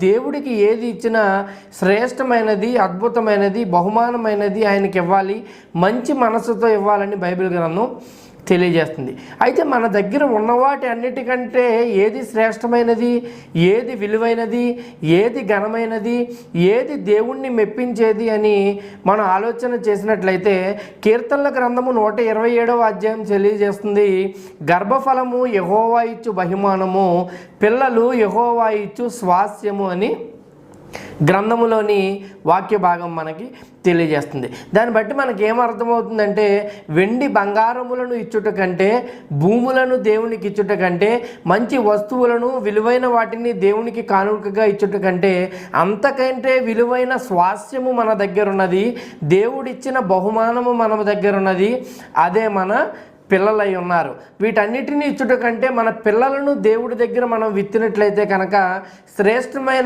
దేవుడికి ఏది ఇచ్చినా శ్రేష్టమైనది, అద్భుతమైనది, బహుమానమైనది ఆయనకి ఇవ్వాలి, మంచి మనసుతో ఇవ్వాలని బైబిల్ గ్రంథం తెలియజేస్తుంది. అయితే మన దగ్గర ఉన్నవాటి అన్నిటికంటే ఏది శ్రేష్టమైనది, ఏది విలువైనది, ఏది ఘనమైనది, ఏది దేవుణ్ణి మెప్పించేది అని మనం ఆలోచన చేసినట్లయితే కీర్తనల గ్రంథము 127వ అధ్యాయం తెలియజేస్తుంది, గర్భఫలము యెహోవా ఇచ్చు బహుమానము, పిల్లలు యెహోవా ఇచ్చు స్వాస్యము అని గ్రంథములోని వాక్య భాగం మనకి తెలియజేస్తుంది. దాన్ని బట్టి మనకి ఏమర్థమవుతుందంటే, వెండి బంగారములను ఇచ్చుట కంటే, భూములను దేవునికి ఇచ్చుట కంటే, మంచి వస్తువులను విలువైన వాటిని దేవునికి కానుకగా ఇచ్చుట కంటే, అంతకంటే విలువైన స్వాస్యము మన దగ్గర ఉన్నది, దేవుడిచ్చిన బహుమానము మన దగ్గర ఉన్నది, అదే మన పిల్లలై ఉన్నారు. వీటన్నిటిని ఇచ్చుట కంటే మన పిల్లలను దేవుడి దగ్గర మనం విత్తినట్లయితే కనుక శ్రేష్టమైన